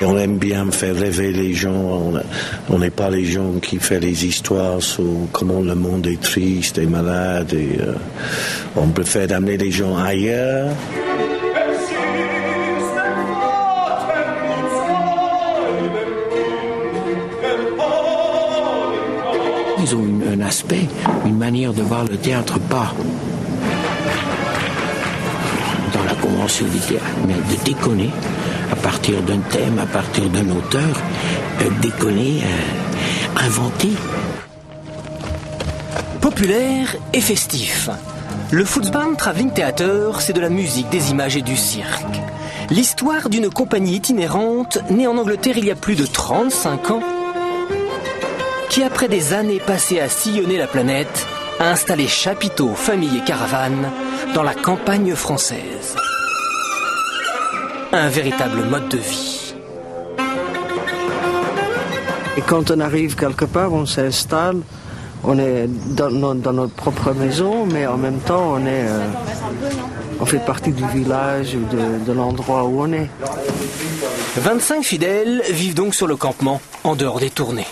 On aime bien faire rêver les gens. On n'est pas les gens qui font des histoires sur comment le monde est triste et malade. Et, on préfère amener les gens ailleurs. Ils ont un aspect, une manière de voir le théâtre pas dans la convention du théâtre, mais de déconner à partir d'un thème, à partir d'un auteur, déconner, inventer. Populaire et festif. Le Futzband Travelling Theater, c'est de la musique, des images et du cirque. L'histoire d'une compagnie itinérante née en Angleterre il y a plus de 35 ans, qui après des années passées à sillonner la planète, a installé chapiteaux, familles et caravanes dans la campagne française. Un véritable mode de vie. Et quand on arrive quelque part, on s'installe, on est dans notre propre maison, mais en même temps, on fait partie du village ou de l'endroit où on est. 25 fidèles vivent donc sur le campement, en dehors des tournées.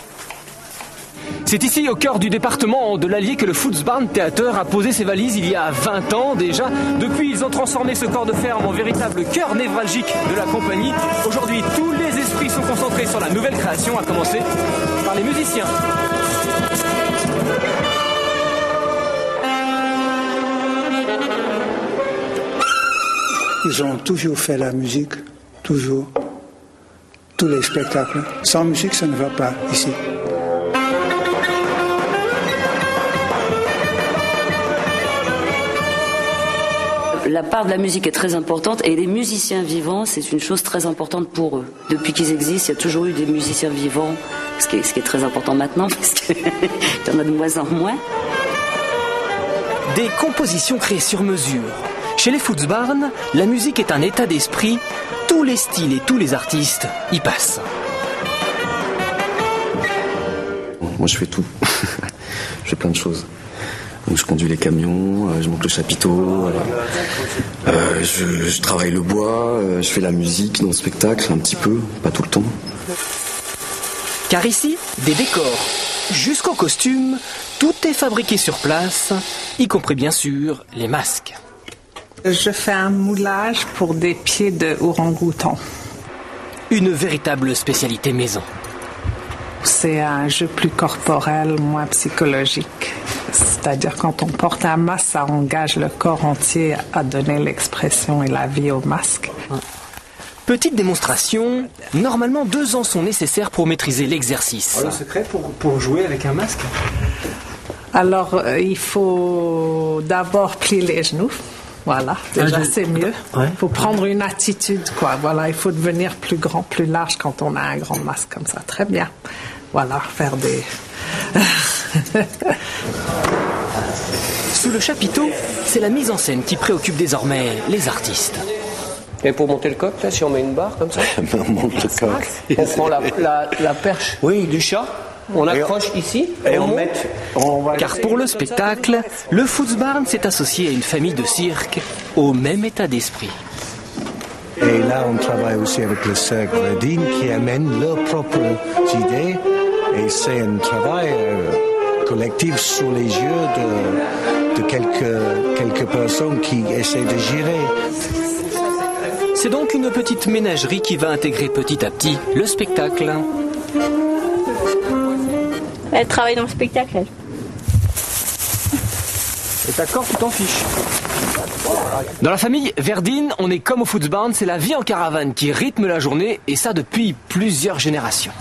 C'est ici, au cœur du département de l'Allier, que le Futzband Theater a posé ses valises il y a 20 ans déjà. Depuis, ils ont transformé ce corps de ferme en véritable cœur névralgique de la compagnie. Aujourd'hui, tous les esprits sont concentrés sur la nouvelle création, à commencer par les musiciens. Ils ont toujours fait la musique, toujours. Tous les spectacles. Sans musique, ça ne va pas ici. La part de la musique est très importante et les musiciens vivants, c'est une chose très importante pour eux. Depuis qu'ils existent, il y a toujours eu des musiciens vivants, ce qui est très important maintenant parce qu'il y en a de moins en moins. Des compositions créées sur mesure. Chez les Futzband, la musique est un état d'esprit. Tous les styles et tous les artistes y passent. Moi, je fais tout. Je fais plein de choses. Donc, je conduis les camions, je monte le chapiteau, je travaille le bois, je fais la musique dans le spectacle, un petit peu, pas tout le temps. Car ici, des décors jusqu'aux costumes, tout est fabriqué sur place, y compris bien sûr les masques. Je fais un moulage pour des pieds de orang-outan. Une véritable spécialité maison. C'est un jeu plus corporel, moins psychologique. C'est-à-dire quand on porte un masque, ça engage le corps entier à donner l'expression et la vie au masque. Petite démonstration, normalement 2 ans sont nécessaires pour maîtriser l'exercice. Le secret pour jouer avec un masque? Alors il faut d'abord plier les genoux. Voilà, déjà c'est mieux. Il faut prendre une attitude, quoi. Voilà, il faut devenir plus grand, plus large quand on a un grand masque comme ça. Très bien. Voilà, faire des... Sous le chapiteau, c'est la mise en scène qui préoccupe désormais les artistes. Et pour monter le coq, là, si on met une barre comme ça, On monte le coq. on prend la perche du chat, on accroche ici et on met. Car pour le spectacle, le Futzband s'est associé à une famille de cirque au même état d'esprit. Et là, on travaille aussi avec le Cercle Verdine qui amène leurs propres idées. Et c'est un travail collectif sous les yeux de quelques personnes qui essaient de gérer. C'est donc une petite ménagerie qui va intégrer petit à petit le spectacle. Elle travaille dans le spectacle, elle. Et d'accord, tu t'en fiches. Dans la famille Verdine, on est comme au Futzband, c'est la vie en caravane qui rythme la journée, et ça depuis plusieurs générations.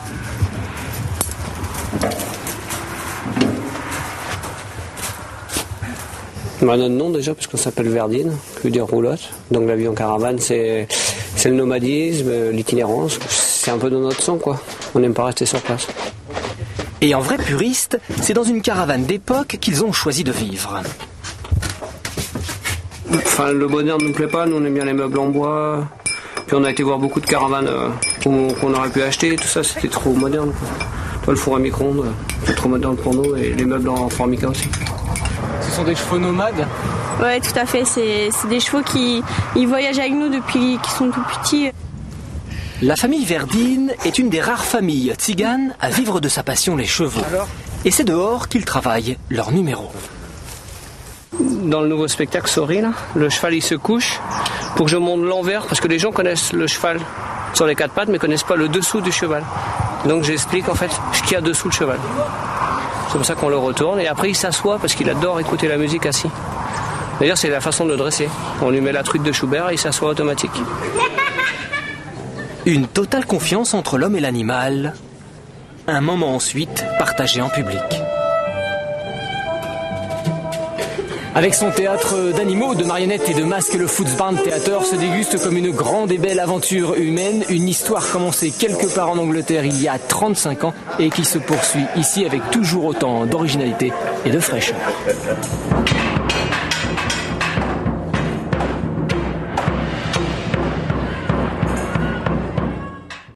On a notre nom déjà, puisqu'on s'appelle Verdine, qui veut dire roulotte. Donc la vie en caravane, c'est le nomadisme, l'itinérance. C'est un peu dans notre sang, quoi. On n'aime pas rester sur place. Et en vrai puriste, c'est dans une caravane d'époque qu'ils ont choisi de vivre. Enfin, le moderne ne nous plaît pas, nous on aime bien les meubles en bois. Puis on a été voir beaucoup de caravanes qu'on aurait pu acheter, tout ça c'était trop moderne, quoi. Toi, le four à micro-ondes, c'est trop moderne pour nous, et les meubles en formica aussi. Ce sont des chevaux nomades? Ouais, tout à fait. C'est des chevaux qui ils voyagent avec nous depuis qu'ils sont tout petits. La famille Verdine est une des rares familles tziganes à vivre de sa passion, les chevaux. Et c'est dehors qu'ils travaillent leur numéro. Dans le nouveau spectacle Sori, là, le cheval il se couche pour que je monte l'envers, parce que les gens connaissent le cheval sur les quatre pattes mais connaissent pas le dessous du cheval. Donc j'explique en fait ce qu'il y a dessous le cheval. C'est pour ça qu'on le retourne et après il s'assoit parce qu'il adore écouter la musique assis. D'ailleurs c'est la façon de le dresser. On lui met la truite de Schubert et il s'assoit automatique. Une totale confiance entre l'homme et l'animal. Un moment ensuite partagé en public. Avec son théâtre d'animaux, de marionnettes et de masques, le Footsbarn Theater se déguste comme une grande et belle aventure humaine, une histoire commencée quelque part en Angleterre il y a 35 ans et qui se poursuit ici avec toujours autant d'originalité et de fraîcheur.